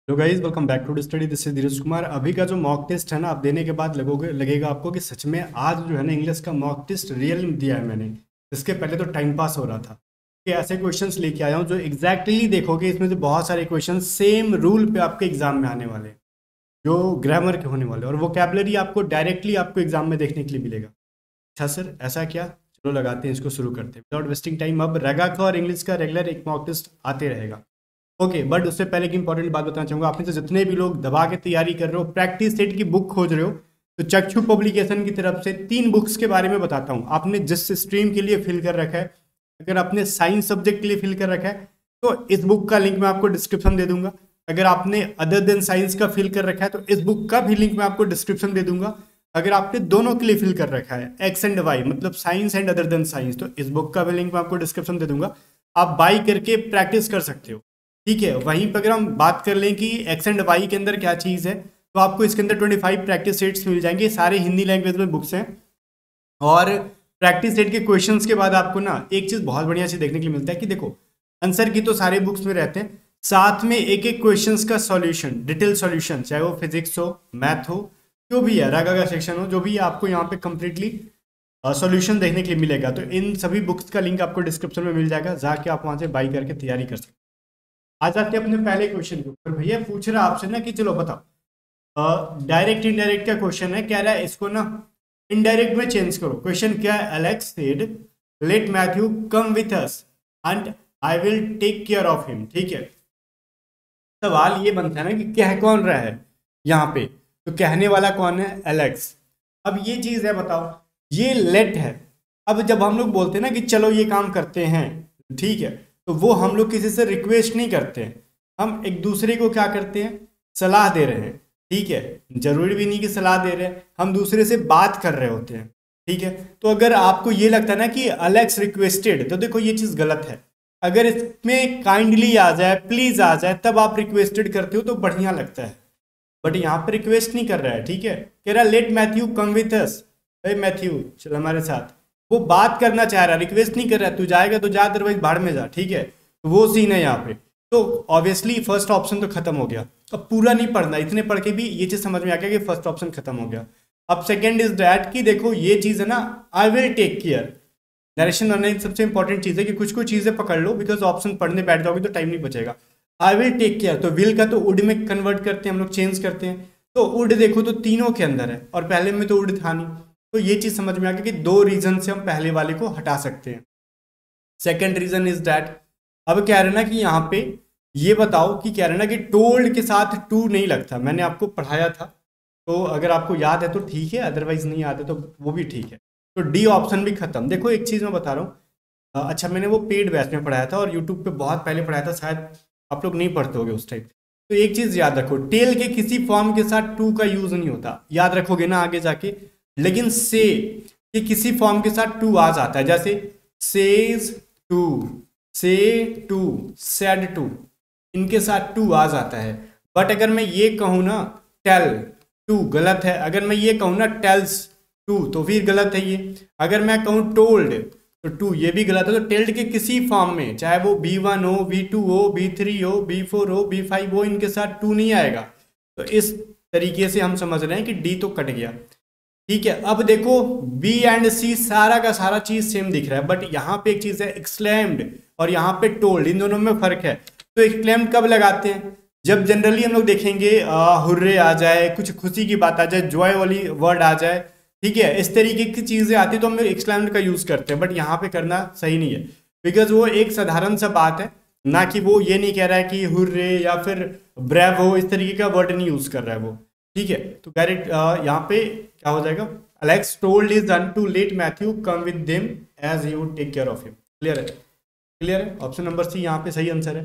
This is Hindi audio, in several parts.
Hello guys, welcome back to study. This is Dheeraj Kumar. अभी का जो मॉक टेस्ट है ना, आप देने के बाद लगेगा आपको कि सच में आज जो है ना इंग्लिश का मॉक टेस्ट रियल में दिया है मैंने। इसके पहले तो टाइम पास हो रहा था कि ऐसे क्वेश्चंस लेके आया हूँ जो एग्जैक्टली देखोगे इसमें से बहुत सारे क्वेश्चन सेम रूल पे आपके एग्जाम में आने वाले हैं, जो ग्रामर के होने वाले हैं, और वोकैबुलरी आपको डायरेक्टली आपको एग्जाम में देखने के लिए मिलेगा। अच्छा सर, ऐसा क्या? चलो लगाते हैं, इसको शुरू करते हैं विदाउट वेस्टिंग टाइम। अब रगा का और इंग्लिश का रेगुलर एक मॉक टेस्ट आते रहेगा। ओके, बट उससे पहले एक इंपॉर्टेंट बात बताना चाहूंगा। आपने से जितने भी लोग दबा के तैयारी कर रहे हो, प्रैक्टिस सेट की बुक खोज रहे हो, तो चक्षु पब्लिकेशन की तरफ से 3 बुक्स के बारे में बताता हूँ। आपने जिस स्ट्रीम के लिए फिल कर रखा है, अगर आपने साइंस सब्जेक्ट के लिए फिल कर रखा है तो इस बुक का लिंक मैं आपको डिस्क्रिप्शन दे दूंगा। अगर आपने अदर देन साइंस का फिल कर रखा है तो इस बुक का भी लिंक मैं आपको डिस्क्रिप्शन दे दूंगा। अगर आपने दोनों के लिए फिल कर रखा है, एक्स एंड वाई, मतलब science and other than science, तो इस बुक का भी लिंक मैं आपको डिस्क्रिप्शन दे दूंगा। आप बाई करके प्रैक्टिस कर सकते हो। ठीक है, वहीं पर अगर हम बात कर लें कि एक्स एंड वाई के अंदर क्या चीज़ है, तो आपको इसके अंदर 25 प्रैक्टिस सेट्स मिल जाएंगे। सारे हिंदी लैंग्वेज में बुक्स हैं, और प्रैक्टिस सेट के क्वेश्चंस के बाद आपको ना एक चीज़ बहुत बढ़िया चीज़ देखने के लिए मिलता है कि देखो, आंसर की तो सारे बुक्स में रहते हैं, साथ में एक एक क्वेश्चंस का सॉल्यूशन, डिटेल सॉल्यूशन, चाहे वो फिजिक्स हो, मैथ हो, जो भी है, रागा का सेक्शन हो, जो भी है, आपको यहाँ पे कंप्लीटली सॉल्यूशन देखने के लिए मिलेगा। तो इन सभी बुक्स का लिंक आपको डिस्क्रिप्शन में मिल जाएगा, जाके आप वहाँ से बाई करके तैयारी कर सकते हैं। आ जाते हैं अपने पहले क्वेश्चन के ऊपर। भैया पूछ रहा आपसे ना कि चलो बताओ, डायरेक्ट इनडायरेक्ट का क्वेश्चन है, कह रहा है इसको ना इनडायरेक्ट में चेंज करो। क्वेश्चन क्या है? Alex said let Matthew come with us and I will take care of him. ठीक है, सवाल ये बनता है ना कि कह कौन रहा है यहाँ पे, तो कहने वाला कौन है? एलेक्स। अब ये चीज है, बताओ, ये लेट है। अब जब हम लोग बोलते हैं ना कि चलो ये काम करते हैं, ठीक है, तो वो हम लोग किसी से रिक्वेस्ट नहीं करते हैं, हम एक दूसरे को क्या करते हैं? सलाह दे रहे हैं। ठीक है, जरूरी भी नहीं कि सलाह दे रहे हैं, हम दूसरे से बात कर रहे होते हैं। ठीक है, तो अगर आपको ये लगता है ना कि अलेक्स रिक्वेस्टेड, तो देखो ये चीज गलत है। अगर इसमें काइंडली आ जाए, प्लीज आ जाए, तब आप रिक्वेस्टेड करते हो तो बढ़िया लगता है, बट यहाँ पर रिक्वेस्ट नहीं कर रहा है। ठीक है, कह रहा let Matthew come with us, अरे मैथ्यू चल हमारे साथ। वो बात करना चाह रहा है, रिक्वेस्ट नहीं कर रहा है। तू जाएगा तो जा, अदरवाइज भाड़ में जा। ठीक है, तो वो सीन है यहाँ पे। तो ऑब्वियसली फर्स्ट ऑप्शन तो खत्म हो गया। अब पूरा नहीं पढ़ना, इतने पढ़ के भी ये चीज समझ में आ गया कि फर्स्ट ऑप्शन खत्म हो गया। अब सेकंड इज दैट कि देखो ये चीज है ना, I will take care. Narration बनना सबसे इंपॉर्टेंट चीज है कि कुछ कुछ चीजें पकड़ लो, बिकॉज ऑप्शन पढ़ने बैठ जाओगे तो टाइम नहीं बचेगा। आई विल टेक केयर, तो विल का तो वुड में कन्वर्ट करते हैं हम लोग, चेंज करते हैं। तो वुड देखो तो तीनों के अंदर है, और पहले में तो वुड था नहीं। तो ये चीज समझ में आ गया कि 2 रीजन से हम पहले वाले को हटा सकते हैं। सेकेंड रीजन इज दैट, अब कह रहे ना कि यहाँ पे ये बताओ कि कह रहे ना कि टोल्ड के साथ टू नहीं लगता। मैंने आपको पढ़ाया था, तो अगर आपको याद है तो ठीक है, अदरवाइज नहीं याद है तो वो भी ठीक है। तो डी ऑप्शन भी खत्म। देखो एक चीज मैं बता रहा हूँ, अच्छा मैंने वो पेड बैच में पढ़ाया था और यूट्यूब पे बहुत पहले पढ़ाया था, शायद आप लोग नहीं पढ़ते होगे उस टाइप। तो एक चीज याद रखो, टेल के किसी फॉर्म के साथ टू का यूज नहीं होता, याद रखोगे ना आगे जाके। लेकिन से ये किसी फॉर्म के साथ टू आ जाता है, जैसे सेज टू, से टू, सेड टू, इनके साथ टू आ जाता है। बट अगर मैं ये कहूँ ना टेल टू, गलत है। अगर मैं ये कहूँ ना टेल्स टू, तो फिर गलत है ये। अगर मैं कहूँ टोल्ड तो टू, ये भी गलत है। तो टेल्ड के किसी फॉर्म में, चाहे वो B1 हो, B2 हो, B3 हो, B4 हो, B5 हो, इनके साथ टू नहीं आएगा। तो इस तरीके से हम समझ रहे हैं कि डी तो कट गया। ठीक है, अब देखो बी एंड सी सारा का सारा चीज सेम दिख रहा है, बट यहाँ पे एक चीज है एक्सक्लेम्ड और यहाँ पे टोल्ड, इन दोनों में फर्क है। तो एक्सक्लेम्ड कब लगाते हैं? जब जनरली हम लोग देखेंगे हुर्रे आ जाए, कुछ खुशी की बात आ जाए, जॉय वाली वर्ड आ जाए, ठीक है, इस तरीके की चीजें आती है तो हम लोग एक्सक्लेम्ड का यूज करते हैं। बट यहाँ पे करना सही नहीं है, बिकॉज वो एक साधारण सा बात है ना, कि वो ये नहीं कह रहा है कि हुर्रे या फिर ब्रेवो, इस तरीके का वर्ड नहीं यूज कर रहा है वो। ठीक है, तो डायरेक्ट यहाँ पे क्या हो जाएगा? Alex told his son to let Matthew come with them as he would take care of him. Clear है? क्लियर है? ऑप्शन नंबर सी यहाँ पे सही आंसर है।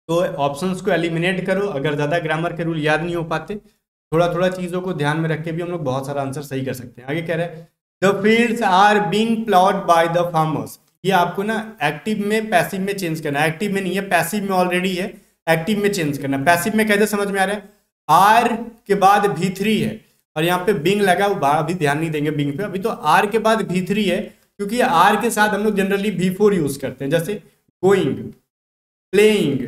तो ऑप्शंस को एलिमिनेट करो, अगर ज़्यादा ग्रामर के रूल याद नहीं हो पाते, थोड़ा थोड़ा चीज़ों को ध्यान में रख के भी हम लोग बहुत सारा आंसर सही कर सकते हैं। आगे कह रहे हैं the fields are being ploughed by the farmers. ये आपको ना एक्टिव में पैसिव में चेंज करना है। एक्टिव में नहीं है, पैसिव में ऑलरेडी है, एक्टिव में चेंज करना है। पैसिव में कैसे समझ में आ रहा है? आर के बाद V3 है और यहाँ पे बिंग लगा, अभी ध्यान नहीं देंगे बिंग पे, अभी तो आर के बाद V3 है, क्योंकि आर के साथ हम लोग जनरली V4 यूज करते हैं, जैसे गोइंग, प्लेइंग,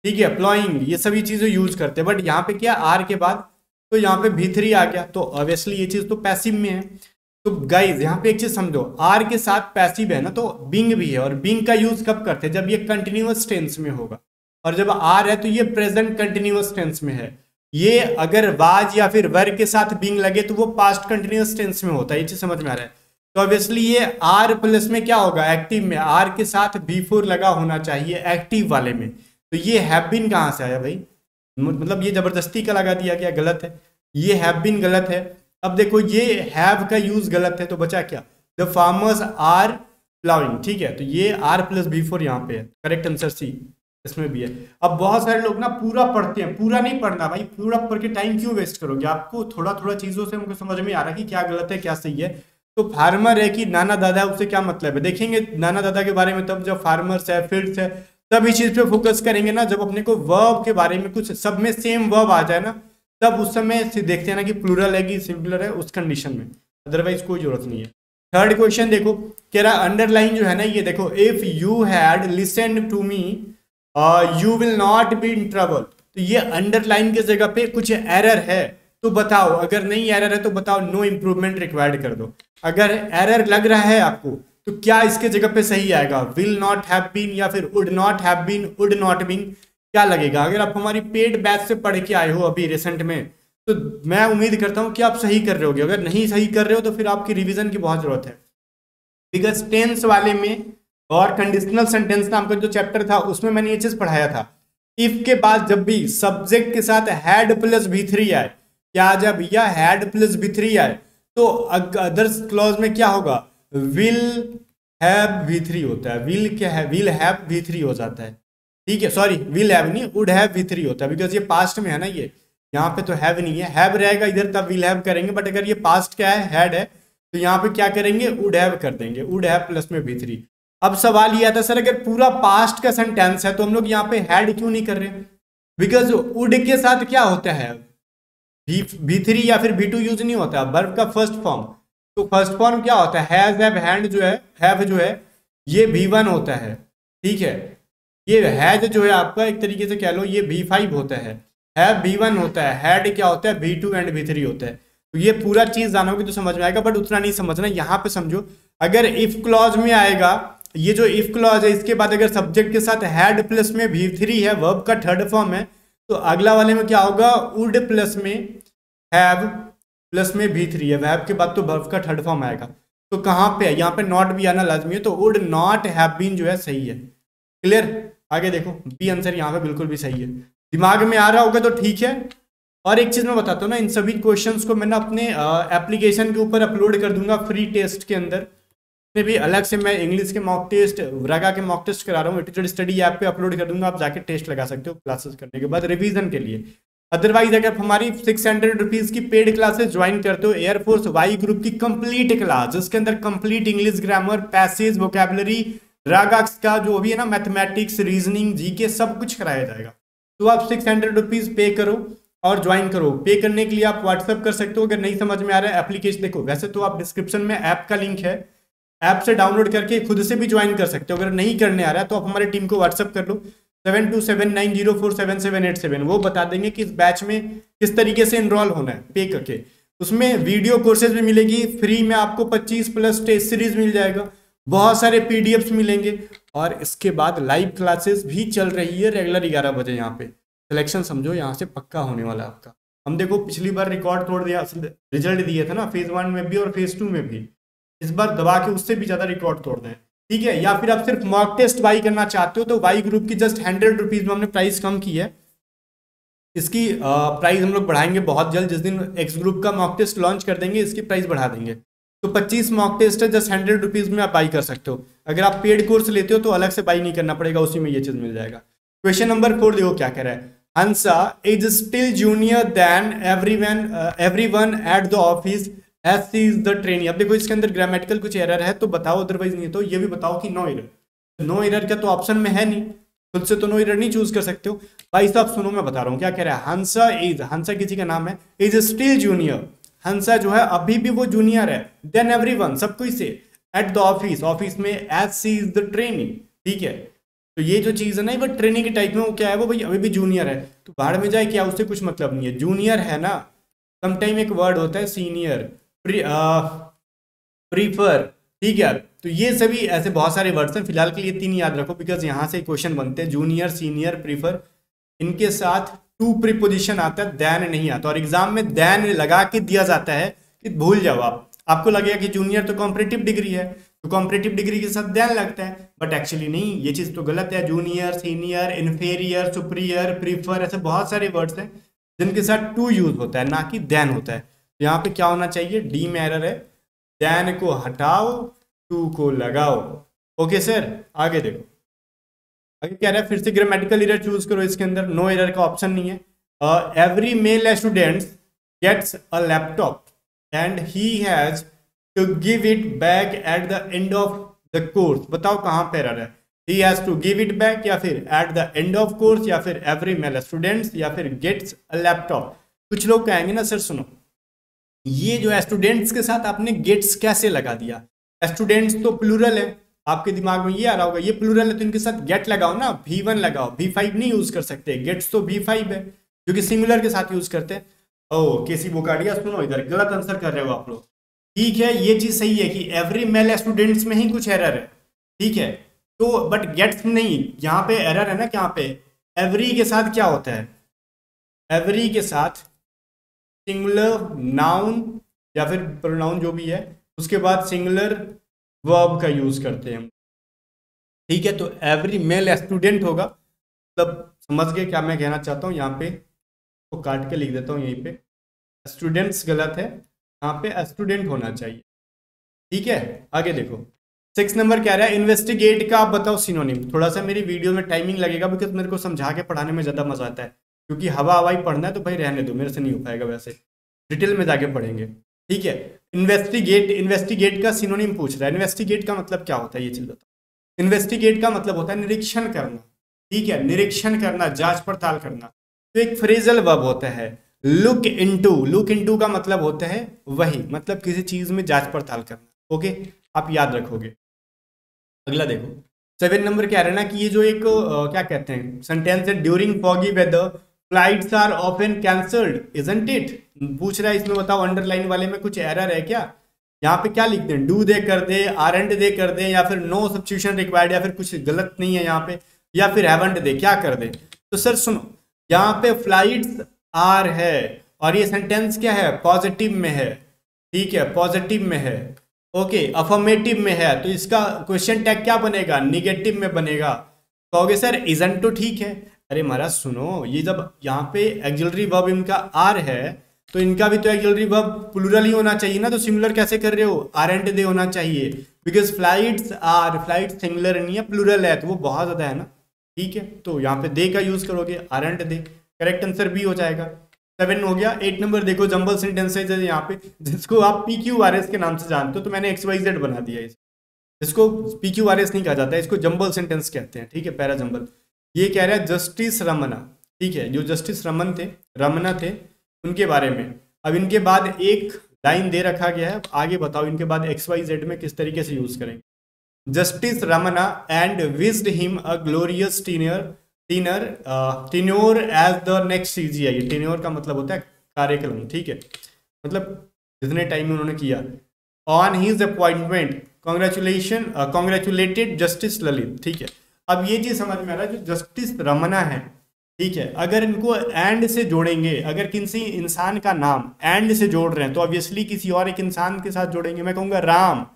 ठीक है, प्लॉइंग, ये सभी चीजें यूज करते हैं। बट यहाँ पे क्या आर के बाद, तो यहाँ पे भी3 आ गया, तो ऑब्वियसली ये चीज तो पैसिव में है। तो गाइज यहाँ पे एक चीज समझो, आर के साथ पैसिव है ना, तो बीइंग भी है, और बीइंग का यूज कब करते हैं, जब ये कंटिन्यूअस टेंस में होगा, और जब आर है तो ये प्रेजेंट कंटिन्यूअस टेंस में है। ये अगर वाज या फिर वर के साथ बीइंग लगे तो वो पास्ट कंटिन्यूअस टेंस में होता है। ये चीज समझ में आ रहा है? तो ऑब्वियसली ये आर प्लस में क्या होगा, एक्टिव में आर के साथ बी4 लगा होना चाहिए एक्टिव वाले में। तो ये हैव बीन कहां से आया भाई, मतलब ये जबरदस्ती का लगा दिया गया, गलत है। ये हैव बीन गलत है। अब देखो ये हैव का यूज गलत है, तो बचा क्या, द फार्मर्स आर प्लाउइंग, ठीक है। तो ये आर प्लस बी4 यहाँ पे है, करेक्ट आंसर सी, इसमें भी है। अब बहुत सारे लोग ना पूरा पढ़ते हैं, पूरा नहीं पढ़ना भाई, पूरा पढ़ के टाइम क्यों वेस्ट करोगे, आपको थोड़ा थोड़ा चीजों से हमको समझ में आ रहा है कि क्या गलत है क्या सही है। तो फार्मर है कि नाना दादा है, उससे क्या मतलब है, देखेंगे नाना दादा के बारे में तब जब फार्मर्स है, फील्ड्स है, तब इस चीज पे फोकस करेंगे ना, जब अपने को वर्ब के बारे में कुछ सब में सेम वर्ब आ जाए ना, तब उस समय देखते हैं ना कि प्लूरल है कि सिंगुलर है, उस कंडीशन में, अदरवाइज कोई जरूरत नहीं है। थर्ड क्वेश्चन देखो, कह रहा अंडरलाइन जो है ना, ये देखो, if you had listened to me you will not be in trouble. तो ये अंडरलाइन के जगह पे कुछ एरर है तो बताओ, अगर नहीं एरर है तो बताओ नो इम्प्रूवमेंट रिक्वायर्ड कर दो। अगर एरर लग रहा है आपको तो क्या इसके जगह पे सही आएगा, विल नॉट हैव बीन या फिर would not have been, would not been, क्या लगेगा? अगर आप हमारी पेड बैच से पढ़ के आए हो अभी रिसेंट में, तो मैं उम्मीद करता हूं कि आप सही कर रहे होगे। अगर नहीं सही कर रहे हो तो फिर आपकी रिवीजन की बहुत जरूरत है। बिकॉज टेंस वाले में और कंडीशनल सेंटेंस नाम का जो चैप्टर था उसमें मैंने ये चीज पढ़ाया था, इफ के बाद जब भी सब्जेक्ट के साथ हैड प्लस भी3 आए, क्या जब या हैड प्लस भी3 आए, तो अदर्स क्लॉज में क्या होगा, विल हैव भी3 होता है। विल क्या है, विल हैव भी3 हो जाता है, ठीक है, सॉरी विल हैव नहीं, वुड हैव भी3 होता है, बिकॉज ये पास्ट में है ना, ये यहाँ पे तो हैव नहीं है, हैव रहेगा इधर तब विल हैव करेंगे, बट अगर ये पास्ट क्या है, हैड है, तो यहाँ पे क्या करेंगे, वुड हैव कर देंगे, वुड हैव प्लस में भी3। अब सवाल ये आता सर अगर पूरा पास्ट का सेंटेंस है तो हम लोग यहाँ पे हैड क्यों नहीं कर रहे, बिकॉज वुड के साथ क्या होता है, भी3 या फिर भी2 यूज नहीं होता, वर्ब का फर्स्ट फॉर्म। तो फर्स्ट फॉर्म क्या होता है, हैज, हैव, हैंड जो है, हैव जो है ये भी1 होता है, ठीक है। ये हैज जो है आपका एक तरीके से कह लो ये भी5 होता है, हैव भी1 होता है, हैड क्या होता है भी2 एंड भी3 होता है। तो ये पूरा चीज जानोगे तो समझ में आएगा, बट उतना नहीं समझना। यहाँ पे समझो, अगर इफ क्लॉज में आएगा, ये जो इफ क्लॉज है इसके बाद अगर सब्जेक्ट के साथ हैड प्लस में भी3 है, वर्ब का थर्ड फॉर्म है, तो अगला वाले में क्या होगा, वुड प्लस में हैव प्लस में भी3 है, हैव के बाद तो वर्ब का थर्ड फॉर्म आएगा। तो कहाँ पे है, यहाँ पे नॉट भी आना लाजमी है, तो वुड नॉट हैव बीन जो है सही है। क्लियर? आगे देखो, बी आंसर यहाँ पे बिल्कुल भी सही है। दिमाग में आ रहा होगा तो ठीक है। और एक चीज मैं बताता हूँ ना, इन सभी क्वेश्चंस को मैं ना अपने एप्लीकेशन के ऊपर अपलोड कर दूंगा फ्री टेस्ट के अंदर में भी। अलग से मैं इंग्लिश के मॉक टेस्ट, रगा के मॉक टेस्ट करा रहा हूँ, एटीट्यूड स्टडी ऐप पे अपलोड कर दूंगा, आप जाके टेस्ट लगा सकते हो क्लासेस करने के बाद रिवीजन के लिए। अदरवाइज अगर हमारी 600 रुपीज की पेड क्लासेस ज्वाइन करते हो, एयरफोर्स वाई ग्रुप की कंप्लीट क्लास, जिसके अंदर complete English grammar, passage, vocabulary, रागाक्स का जो भी है ना, मैथमेटिक्स, रीजनिंग, जीके सब कुछ कराया जाएगा। तो आप 600 रुपीज पे करो और ज्वाइन करो। पे करने के लिए आप व्हाट्सअप कर सकते हो, अगर नहीं समझ में आ रहा है एप्लीकेशन देखो, वैसे तो आप डिस्क्रिप्शन में ऐप का लिंक है, ऐप से डाउनलोड करके खुद से भी ज्वाइन कर सकते हो। अगर नहीं करने आ रहा है तो आप हमारी टीम को व्हाट्सअप कर लो 7279047787, वो बता देंगे कि इस बैच में किस तरीके से इनरोल होना है पे करके। उसमें वीडियो कोर्सेज भी मिलेगी फ्री में, आपको 25+ टेस्ट सीरीज मिल जाएगा, बहुत सारे पीडीएफ्स मिलेंगे, और इसके बाद लाइव क्लासेस भी चल रही है रेगुलर 11 बजे। यहाँ पे सिलेक्शन समझो यहाँ से पक्का होने वाला है आपका। हम देखो पिछली बार रिकॉर्ड तोड़ दिया, रिजल्ट दिए थे ना फेज 1 में भी और फेज 2 में भी, इस बार दबा के उससे भी ज्यादा रिकॉर्ड तोड़ दें, ठीक है। या फिर आप सिर्फ मॉक टेस्ट बाई करना चाहते हो तो वाई ग्रुप की जस्ट 100 रुपीज में हमने प्राइस कम की है। इसकी प्राइस हम लोग बढ़ाएंगे बहुत जल्द, जिस दिन एक्स ग्रुप का मॉक टेस्ट लॉन्च कर देंगे इसकी प्राइस बढ़ा देंगे। तो 25 मॉक टेस्ट है, जस्ट 100 रुपीज में आप बाई कर सकते हो। अगर आप पेड कोर्स लेते हो तो अलग से बाई नहीं करना पड़ेगा, उसी में ये चीज मिल जाएगा। क्वेश्चन नंबर 4 देखो क्या कह रहा है, Hansa is still junior then everyone at the office as she is the trainee. अब देखो इसके अंदर ग्रामेटिकल कुछ एरर है तो बताओ, अदरवाइज नहीं तो ये भी बताओ कि नो एरर। नो एरर का तो ऑप्शन में है नहीं, खुद से तो नो एरर नहीं चूज कर सकते हो भाई साहब। सुनो मैं बता रहा हूँ क्या कह रहा है, हंसा इज, हंसा किसी का नाम है, इज स्टिल जूनियर, हंसा जो है अभी भी वो जूनियर है, देन एवरीवन सब कोई से, एट द ऑफिस, ऑफिस में, as she is the trainee, ठीक है। तो ये जो चीज़ है ना, वो ट्रेनिंग के टाइप में, वो क्या है, वो भाई अभी भी जूनियर है तो बाहर में जाए, क्या उससे कुछ मतलब नहीं है, जूनियर है ना। समटाइम एक वर्ड होता है सीनियर, प्रीफर, ठीक है। तो ये सभी ऐसे बहुत सारे वर्ड्स हैं, फिलहाल के लिए 3 याद रखो, बिकॉज यहाँ से क्वेश्चन बनते हैं, जूनियर, सीनियर, प्रीफर, इनके साथ टू प्रीपोजिशन आता है, देन नहीं आता, और एग्जाम में देन लगा के दिया जाता है कि भूल जाओ आप, आपको लगेगा कि जूनियर तो कॉम्परेटिव डिग्री है, तो कॉम्परेटिव डिग्री के साथ देन लगता है, बट एक्चुअली नहीं, ये चीज़ तो गलत है। Junior, senior, inferior, superior, prefer, ऐसे बहुत सारे वर्ड्स हैं जिनके साथ टू यूज होता है, ना कि देन होता है। तो यहाँ पे क्या होना चाहिए, डी में एरर है, देन को हटाओ, टू को लगाओ। ओके सर, आगे देखो, आगे क्या रहा है, फिर से ग्रामेटिकल एरर चूज करो, इसके अंदर नो एरर का ऑप्शन नहीं है। Every male student gets a laptop and he has to give it back at the end of the course. बताओ कहाँ पे एरर है, he has to give it back, या फिर at the end of course, या फिर एवरी मेल स्टूडेंट्स, या फिर गेट्स अ लैपटॉप। कुछ लोग कहेंगे ना सर सुनो, ये जो स्टूडेंट्स के साथ आपने गेट्स कैसे लगा दिया, स्टूडेंट्स तो प्लूरल है, आपके दिमाग में ये आ रहा होगा ये प्लूरल है तो इनके साथ गेट लगाओ ना, V1 लगाओ, V5 नहीं यूज कर सकते, गेट्स तो V5 है जो कि सिंगुलर के साथ यूज करते हैं। ओ केसी बोकाडिया, सुनो इधर गलत आंसर कर रहे हो आप लोग। ठीक है, ये चीज सही है कि एवरी मेल स्टूडेंट्स में ही कुछ एरर है, ठीक है, तो बट गेट्स नहीं, यहाँ पे एरर है ना, यहाँ पे एवरी के साथ क्या होता है, एवरी के साथ सिंगुलर नाउन या फिर प्रोनाउन जो भी है, उसके बाद सिंगुलर वर्ब का यूज करते हैं, ठीक है। तो एवरी मेल स्टूडेंट होगा, मतलब समझ गए क्या मैं कहना चाहता हूँ, यहाँ पे तो काट के लिख देता हूँ, यहीं पे स्टूडेंट्स गलत है, यहाँ पे स्टूडेंट होना चाहिए, ठीक है। आगे देखो 6 नंबर क्या रहा है, इन्वेस्टिगेट का आप बताओ सिनोनिम। थोड़ा सा मेरी वीडियो में टाइमिंग लगेगा बिकॉज मेरे को समझा के पढ़ाने में ज़्यादा मजा आता है, क्योंकि हवा हवाई पढ़ना है तो भाई रहने दो, मेरे से नहीं हो पाएगा, वैसे डिटेल में जाके पढ़ेंगे, ठीक है। इन्वेस्टिगेट, इन्वेस्टिगेट का सिनोनिम पूछ रहा है, इन्वेस्टिगेट का मतलब क्या होता है ये चीज़ बताओ। इन्वेस्टिगेट का मतलब होता है निरीक्षण करना, ठीक है, निरीक्षण करना, जांच पड़ताल करना। तो एक फ्रेजल वर्ब होता है लुक इनटू, लुक इनटू का मतलब होता है वही, मतलब किसी चीज में जांच पड़ताल करना, ओके, आप याद रखोगे। अगला देखो 7 नंबर क्या है ना, कि ये जो एक क्या कहते हैं सेंटेंस है, during foggy weather flights are often cancelled isn't it, पूछ रहा है इसमें बताओ अंडरलाइन वाले में कुछ एरर है क्या। यहाँ पे क्या लिखते हैं, डू दे कर दे, आर एंड दे कर दे, या फिर नो सब्स्टिट्यूशन रिक्वायर्ड, या फिर कुछ गलत नहीं है यहाँ पे, या फिर हैवंट दे, क्या कर दे। तो सर सुनो, यहाँ पे फ्लाइट्स आर है और ये सेंटेंस क्या है, पॉजिटिव में है, ठीक है, पॉजिटिव में है, ओके, अफर्मेटिव में है, तो इसका क्वेश्चन टैग क्या बनेगा, निगेटिव में बनेगा। कहोगे सर इजंट तो ठीक है, अरे महाराज सुनो, ये जब यहाँ पे एक्सिलरी वर्ब इनका आर है तो इनका भी तो एक्सिलरी वर्ब प्लूरल ही होना चाहिए ना, तो सिंगुलर कैसे कर रहे हो, आर एंड दे होना चाहिए, because flights are, flight singular नहीं है प्लूरल है, तो वो बहुत ज्यादा है ना, ठीक है। तो यहाँ पे दे का यूज करोगे, are and they, correct answer B हो जाएगा। 7 हो गया। 8 नंबर देखो, जंबल सेंटेंसेज है यहाँ पे, जिसको आप PQRS के नाम से जानते हो, तो मैंने XYZ बना दिया इसे, इसको PQRS नहीं कहा जाता है, इसको जंबल सेंटेंस कहते हैं, ठीक है, पैरा जंबल। ये कह रहा है जस्टिस रमना, ठीक है, जो जस्टिस रमना थे उनके बारे में। अब इनके बाद एक लाइन दे रखा गया है, आगे बताओ इनके बाद XYZ में किस तरीके से यूज करेंगे। Justice Ramana and wished him a glorious tenure as the next CGI। Tenure का मतलब होता है कार्यक्रम, ठीक है, मतलब जितने टाइम में उन्होंने किया। On his appointment congratulated justice Lalit, ठीक है। अब ये चीज समझ में आ रहा है, जो जस्टिस रमना है, ठीक है, अगर इनको एंड से जोड़ेंगे, अगर किसी इंसान का नाम एंड से जोड़ रहे हैं तो ऑब्वियसली किसी और एक इंसान के साथ जोड़ेंगे। मैं कहूँगा राम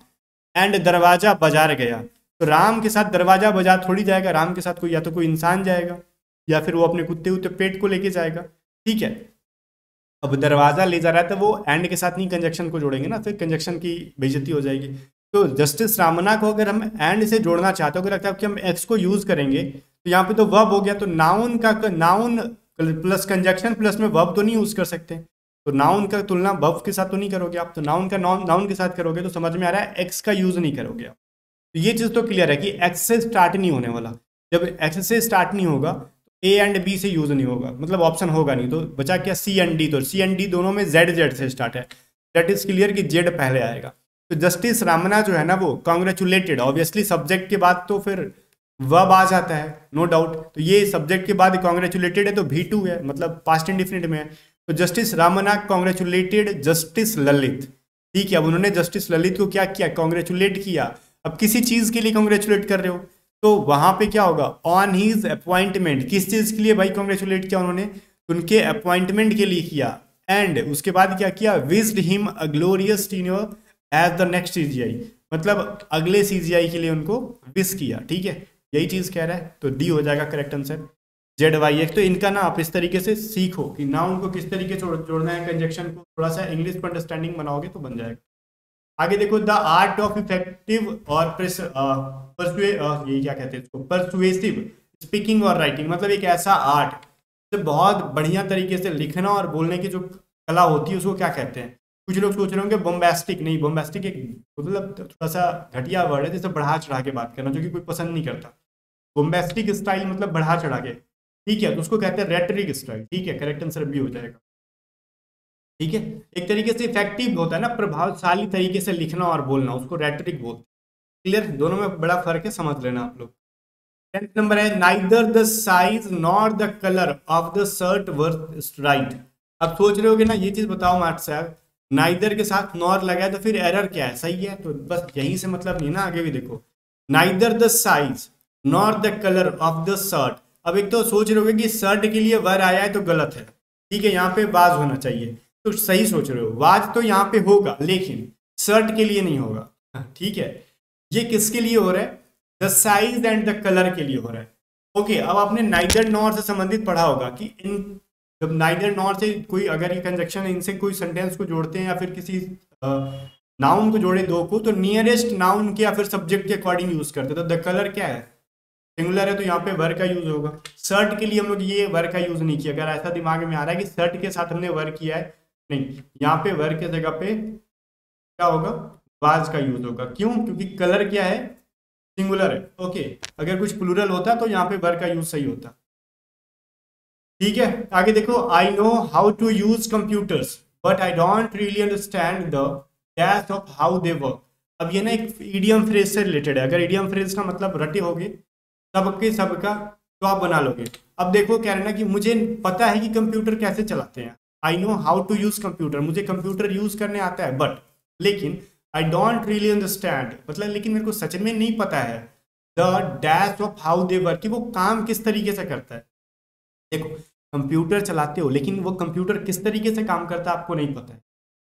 एंड दरवाजा बाजार गया, तो राम के साथ दरवाजा बाजार थोड़ी जाएगा, राम के साथ कोई या तो कोई इंसान जाएगा या फिर वो अपने कुत्ते उत्ते पेट को लेके जाएगा, ठीक है। अब दरवाजा ले जा रहा है तो वो एंड के साथ नहीं कंजक्शन को जोड़ेंगे ना, फिर कंजक्शन की बेइज्जती हो जाएगी। तो जस्टिस रामना को अगर हम एंड से जोड़ना चाहते हो, अगर लगता है कि हम एक्स को यूज करेंगे, तो यहाँ पे तो वर्ब हो गया, तो नाउन का नाउन प्लस कंजक्शन प्लस में वर्ब तो नहीं यूज कर सकते, तो नाउन का तुलना वर्ब के साथ तो नहीं करोगे आप, तो नाउन का नाउन के साथ करोगे, तो समझ में आ रहा है एक्स का यूज नहीं करोगे आप। तो ये चीज तो क्लियर है कि एक्स से स्टार्ट नहीं होने वाला, जब एक्स से स्टार्ट नहीं होगा तो A एंड B से यूज नहीं होगा, मतलब ऑप्शन होगा नहीं, तो बचा क्या C एंड D, तो C एंड D दोनों में Z से स्टार्ट है, दैट इज क्लियर कि Z पहले आएगा। तो जस्टिस रामना जो है ना वो कॉन्ग्रेचुलेटेड, ऑब्वियसली सब्जेक्ट के बाद तो फिर वर्ब आ जाता है, नो डाउट। तो ये सब्जेक्ट के बाद कॉन्ग्रेचुलेटेड है तो V2 है, मतलब पास्ट इंडिफिनिट में है। तो justice Ramnath congratulated justice Lalit, ठीक है। अब उन्होंने जस्टिस ललित को क्या किया, कॉन्ग्रेचुलेट किया। अब किसी चीज के लिए कॉन्ग्रेचुलेट कर रहे हो तो वहां पे क्या होगा, ऑन हिज अपॉइंटमेंट। किस चीज के लिए भाई कॉन्ग्रेचुलेट किया उन्होंने, उनके अपॉइंटमेंट के लिए किया। एंड उसके बाद क्या किया, wished him a glorious tenure as the next CGI, मतलब अगले CGI के लिए उनको विश किया, ठीक है। यही चीज कह रहा है, तो डी हो जाएगा करेक्ट आंसर, ZYX। तो इनका ना आप इस तरीके से सीखो कि नाउन को किस तरीके से जोड़ना है, कंजक्शन को थोड़ा सा इंग्लिश पर अंडरस्टैंडिंग बनाओगे तो बन जाएगा। आगे देखो, द आर्ट ऑफ इफेक्टिव और ये क्या कहते हैं इसको, परसुएसिव स्पीकिंग और राइटिंग, मतलब एक ऐसा आर्ट जो बहुत बढ़िया तरीके से लिखना और बोलने की जो कला होती है उसको क्या कहते हैं। कुछ लोग सोच रहे होंगे बोम्बास्टिक, नहीं, बोम्बास्टिक एक मतलब थोड़ा सा घटिया वर्ड है, जैसे बढ़ा चढ़ा के बात करना, जो कि कोई पसंद नहीं करता। बोम्बास्टिक स्टाइल मतलब बढ़ा चढ़ा के, ठीक है, तो उसको कहते हैं रेटरिक स्टाइल, ठीक है। करेक्ट आंसर भी हो जाएगा, ठीक है। एक तरीके से इफेक्टिव होता है ना, प्रभावशाली तरीके से लिखना और बोलना, उसको रेटरिक बोलते हैं। क्लियर, दोनों में बड़ा फर्क है, समझ लेना आप लोग। 10th नंबर है, neither the size nor the colour of the shirt worth right. अब सोच रहे होगे ना, ये चीज बताओ मार्ट साहब, नाइदर के साथ नॉर लगा है तो फिर एरर क्या है, सही है, तो बस यहीं से मतलब नहीं ना, आगे भी देखो, neither the size nor the colour of the shirt. अब एक तो सोच रहे होगे कि शर्ट के लिए वर आया है तो गलत है, ठीक है, यहाँ पे वाज होना चाहिए, तो सही सोच रहे हो, वाज तो यहाँ पे होगा लेकिन शर्ट के लिए नहीं होगा, ठीक है। ये किसके लिए हो रहा है, the size and the colour के लिए हो रहा है। ओके, अब आपने नाइदर नॉर से संबंधित पढ़ा होगा कि इन, जब नाइदर नॉर से कोई अगर ये कंजक्शन इनसे कोई सेंटेंस को जोड़ते हैं या फिर किसी नाउन को जोड़े दो को, तो नियरेस्ट नाउन के या फिर सब्जेक्ट के अकॉर्डिंग यूज करते हैं। तो द कलर क्या है, सिंगुलर है तो यहाँ पे वर का यूज होगा। शर्ट के लिए हम लोग ये वर का यूज नहीं किया, अगर ऐसा दिमाग में आ रहा है कि शर्ट के साथ हमने वर किया है, नहीं, यहाँ पे वर के जगह पे क्या होगा, वाज का यूज होगा। क्यों, क्योंकि कलर क्या है, सिंगुलर है। ओके, अगर कुछ प्लूरल होता तो यहाँ पे वर का यूज सही होता, ठीक है। आगे देखो, I know how to use computers but I don't really understand the dash of how they work. अब ये ना एक इडियम फ्रेज से रिलेटेड है, अगर इडियम फ्रेज का मतलब रटे होगे सबके सबका तो आप बना लोगे। अब देखो कह रहे ना कि मुझे पता है कि कंप्यूटर कैसे चलाते हैं, I know how to use computer, मुझे कंप्यूटर यूज करने आता है, बट लेकिन आई डोंट रियली अंडरस्टैंड, मतलब लेकिन मेरे को सच में नहीं पता है the dash of how they work, कि वो काम किस तरीके से करता है। देखो, कंप्यूटर चलाते हो लेकिन वो कंप्यूटर किस तरीके से काम करता है आपको नहीं पता है,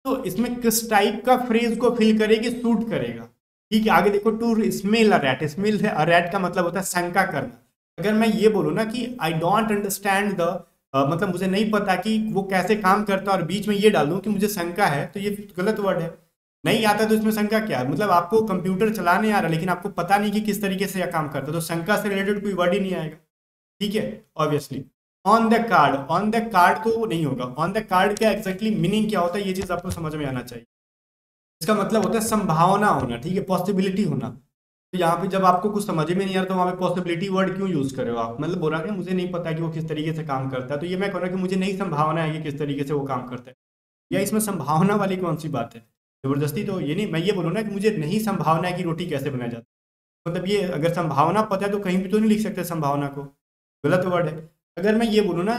तो इसमें किस टाइप का फ्रेज को फिल करेगी, सूट करेगा, ठीक है। आगे देखो, to smell a rat, smell a rat का मतलब होता है शंका करना। अगर मैं ये बोलूँ ना कि आई डोंट अंडरस्टैंड द, मतलब मुझे नहीं पता कि वो कैसे काम करता है, और बीच में ये डाल दूं कि मुझे शंका है, तो ये गलत वर्ड है। नहीं आता तो इसमें शंका क्या है, मतलब आपको कंप्यूटर चलाने आ रहा है लेकिन आपको पता नहीं कि किस तरीके से यह काम करता है, तो शंका से रिलेटेड कोई वर्ड ही नहीं आएगा, ठीक है, obviously. On the card, on the card तो नहीं होगा। ऑन द कार्ड का एक्जैक्टली मीनिंग क्या होता है, ये चीज आपको समझ में आना चाहिए। इसका मतलब होता है संभावना होना, ठीक है, पॉसिबिलिटी होना। तो यहाँ पे जब आपको कुछ समझ में नहीं आ रहा तो वहाँ पे पॉसिबिलिटी वर्ड क्यों यूज करे हो आप, मतलब बोल रहा है मुझे नहीं पता कि वो किस तरीके से काम करता है, तो ये मैं कह रहा हूँ कि मुझे नहीं संभावना है कि किस तरीके से वो काम करता है। या इसमें संभावना वाली कौन सी बात है, जबरदस्ती तो ये नहीं। मैं ये बोलूँ ना कि मुझे नहीं संभावना है कि रोटी कैसे बनाई जाती है, मतलब ये अगर संभावना पता है तो कहीं भी तो नहीं लिख सकते संभावना को, गलत वर्ड है। अगर मैं ये बोलूँ ना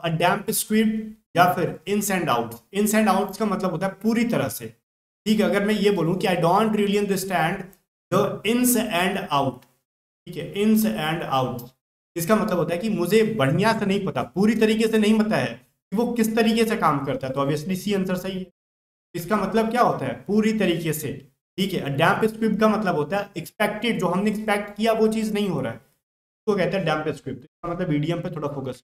अ डैम्प स्क्विड या फिर ins and out, ins and outs का मतलब होता है पूरी तरह से, ठीक है। अगर मैं ये बोलूँ कि I don't really understand the ins and out, ठीक है, इन्स एंड आउट, इसका मतलब होता है कि मुझे बढ़िया से नहीं पता, पूरी तरीके से नहीं पता है कि वो किस तरीके से काम करता है, तो ऑब्वियसली सी आंसर सही है। इसका मतलब क्या होता है, पूरी तरीके से, ठीक है। डैम्प स्क्विड का मतलब होता है एक्सपेक्टेड, जो हमने एक्सपेक्ट किया वो चीज़ नहीं हो रहा है, तो कहते हैं डैम्प स्क्विड। इसका मतलब ईडीएम पे थोड़ा फोकस।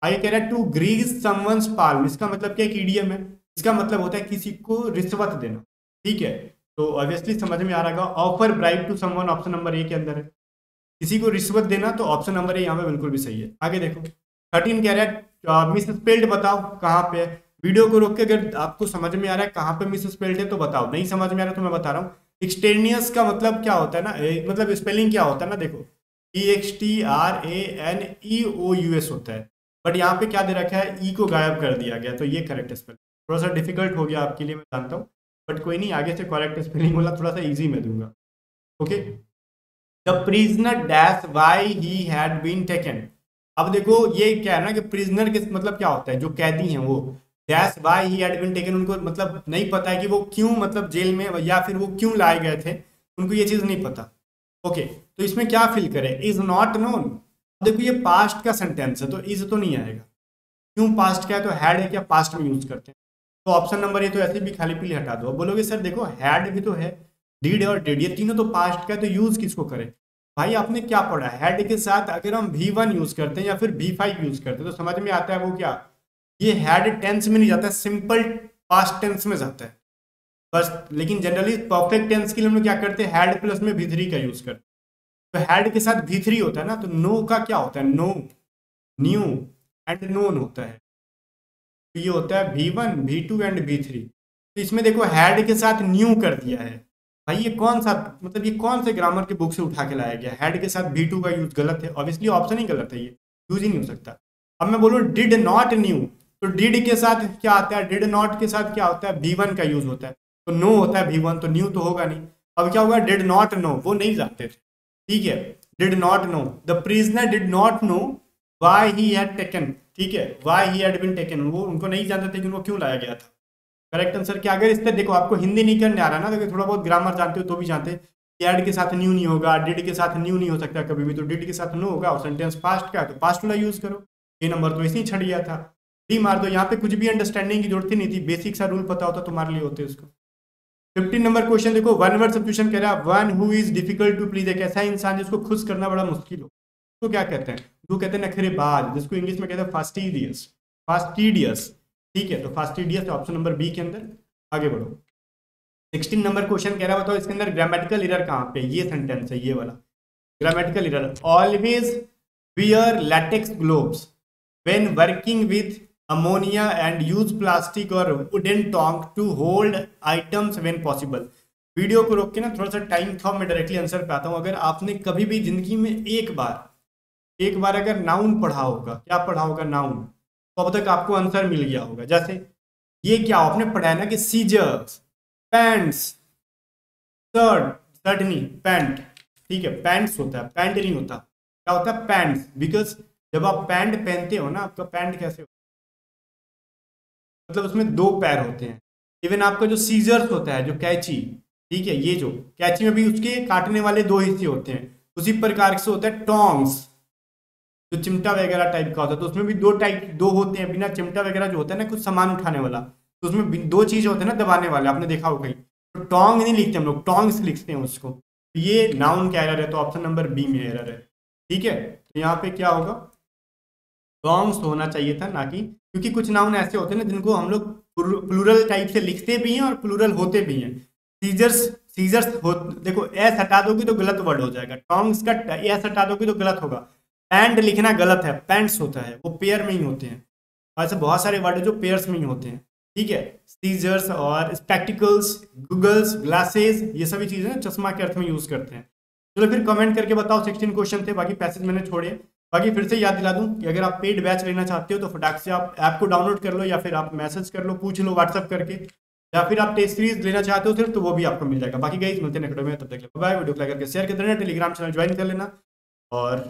आगे कह रहा है टू ग्रीज समवंस पाल्म, इसका मतलब क्या, एक ईडीएम है। इसका मतलब होता है किसी को रिश्वत देना, ठीक है, तो ऑब्वियसली समझ में आ रहा होगा, offer bribe to someone option number A के अंदर है, किसी को रिश्वत देना, तो ऑप्शन नंबर ए यहाँ पे बिल्कुल भी सही है। आगे देखो 13 कह रहा है मिस स्पेल्ड बताओ कहाँ पे है। वीडियो को रोक के अगर आपको समझ में आ रहा है कहाँ पे मिस स्पेल्ड है तो बताओ, नहीं समझ में आ रहा है तो मैं बता रहा हूँ। एक्सटेनियस का मतलब क्या होता है ना, मतलब स्पेलिंग क्या होता है ना, देखो EXTRANEOUS होता है, बट यहाँ पे क्या दे रखा है, ई को गायब कर दिया गया, तो ये करेक्ट स्पेलिंग। थोड़ा सा डिफिकल्ट हो गया आपके लिए, मैं जानता हूँ, बट कोई नहीं, आगे से करेक्ट स्पेलिंग वाला थोड़ा सा इजी मैं दूंगा, okay. The prisoner dash why he had been taken. अब देखो ये क्या है ना कि प्रिजनर के मतलब क्या होता है, जो कैदी हैं वो dash why he had been taken, उनको मतलब नहीं पता है कि वो क्यों मतलब जेल में या फिर वो क्यों लाए गए थे, उनको ये चीज़ नहीं पता। ओके, तो इसमें क्या फिल करें, इज नॉट नोन। देखो ये पास्ट का सेंटेंस है तो इज तो नहीं आएगा, क्यों पास्ट का है तो हैड है, क्या पास्ट में यूज करते हैं, तो ऑप्शन नंबर ये तो ऐसे भी खाली पीली हटा दो। अब बोलोगे सर देखो हैड भी तो है, डिड और डिड ये तीनों तो पास्ट का है, तो यूज किसको करें। भाई आपने क्या पढ़ा, हैड के साथ अगर हम V1 यूज करते हैं या फिर V5 यूज करते हैं तो समझ में आता है वो क्या, ये हैड टेंस में नहीं जाता है, सिंपल पास्ट टेंस में जाता है बस। लेकिन जनरली परफेक्ट टेंस के लिए हम लोग क्या करते हैं, हैड प्लस में V3 का यूज करते हैं। तो हैड के साथ V3 होता है ना, तो नो का क्या होता है, नो, न्यू एंड नोन होता है। तो ये होता है V1 V2 एंड V3। तो इसमें देखो हैड के साथ न्यू कर दिया है। भाई ये कौन सा मतलब ये कौन से ग्रामर के बुक से उठा के लाया गया, हैड के साथ V2 का यूज गलत है, ऑब्वियसली ऑप्शन ही गलत है, ये यूज ही नहीं हो सकता। अब मैं बोलूँ डिड नॉट न्यू, तो डिड के साथ क्या आता है, डिड नॉट के साथ क्या होता है, V1 का यूज होता है, तो नो होता है V1, तो न्यू तो होगा नहीं। अब क्या होगा, डिड नॉट नो, वो नहीं जानते थे, ठीक है, did not know, the prisoner did not know why he had taken, ठीक है, why he had been taken, वो उनको नहीं जानते थे कि उनको क्यों लाया गया था। करेक्ट आंसर क्या, अगर इस पर देखो आपको हिंदी नहीं करने आ रहा ना, तो थोड़ा बहुत ग्रामर जानते हो तो भी जानते ऐड के साथ न्यू नहीं होगा, डिड के साथ न्यू नहीं हो सकता कभी भी, तो डिड के साथ नो होगा, और सेंटेंस पास्ट का है तो पास्ट वाला यूज करो। ये नंबर तो इसी ही छट गया था, डी मार दो, यहाँ पे कुछ भी अंडरस्टैंडिंग की जरूरत ही नहीं थी, बेसिक सा रूल पता होता तुम्हारे लिए होते उसको। 15 नंबर क्वेश्चन देखो, वन वर्ड सब्स्टिट्यूशन कह रहा है, one who is difficult to please, एक ऐसा इंसान जिसको खुश करना बड़ा मुश्किल हो, तो क्या कहते हैं, वो कहते हैं नखरेबाज, जिसको इंग्लिश में कहते हैं फास्टिडियस, फास्टिडियस, ठीक है, तो फास्टिडियस ऑप्शन नंबर बी के अंदर। आगे बढ़ो, 16 नंबर क्वेश्चन कह रहा है, बताओ इसके अंदर ग्रामेटिकल एरर कहाँ पे, ये सेंटेंस है ये वाला, grammatical error, always wear latex gloves when working with ammonia and use plastic और wooden tong to hold items when possible. Video को रोक के ना थोड़ा सा टाइम था, मैं डायरेक्टली आंसर पे आता हूँ। अगर आपने कभी भी जिंदगी में एक बार अगर नाउन पढ़ा होगा, क्या पढ़ा होगा, नाउन, तो अब तक आपको आंसर मिल गया होगा। जैसे ये क्या आपने पढ़ा है ना कि सीजर्स, पैंट्स, शर्ट, शर्ट नहीं पैंट, ठीक है, पैंट्स होता है, पैंट नहीं होता, क्या होता है, पैंट्स, बिकॉज जब आप पैंट पहनते हो ना, आपका पैंट कैसे होता है, मतलब उसमें दो पैर होते हैं। इवन आपका जो सीजर्स होता है, जो कैची, ठीक है, ये जो कैची में भी उसके काटने वाले दो हिस्से होते हैं, उसी प्रकार से होता है टोंग्स, जो चिमटा वगैरह टाइप का होता है, तो उसमें भी दो होते हैं, बिना चिमटा वगैरह जो होता है ना, कुछ सामान उठाने वाला, तो उसमें दो चीज होते हैं ना दबाने वाले, आपने देखा हो कहीं, तो टोंग नहीं लिखते हम लोग, टोंग्स लिखते हैं उसको। तो ये नाउन का एरर है, तो ऑप्शन नंबर बी में एरर है, ठीक है। तो यहाँ पे क्या होगा, टोंग्स होना चाहिए था, ना कि, क्योंकि कुछ नाउन ऐसे होते हैं ना जिनको हम लोग प्लूरल टाइप से लिखते भी हैं और प्लूरल होते भी हैं। सीजर्स, सीजर्स हो, देखो एस हटा दोगे तो गलत वर्ड हो जाएगा, टोंग्स का एस हटा दोगे तो गलत होगा, पैंट लिखना गलत है, पैंट्स होता है, वो पेयर में ही होते हैं, ऐसे बहुत सारे वर्ड है जो पेयर्स में ही होते हैं, ठीक है। सीजर्स और स्पेक्टिकल्स, गूगल्स, ग्लासेस, ये सभी चीजें चश्मा के अर्थ में यूज करते हैं। चलो फिर कमेंट करके बताओ, 16 क्वेश्चन थे, बाकी पैसेज मैंने छोड़े। बाकी फिर से याद दिला दूं कि अगर आप पेड बैच लेना चाहते हो तो फटाक से आप ऐप को डाउनलोड कर लो, या फिर आप मैसेज कर लो, पूछ लो व्हाट्सअप करके, या फिर आप टेस्ट सीरीज लेना चाहते हो सिर्फ, तो वो भी आपको मिल जाएगा। बाकी गाइस मिलते हैं नेक्स्ट वीडियो में, तब तक बाय। वीडियो को लाइक करके शेयर कर देना, टेलीग्राम चैनल ज्वाइन कर लेना, और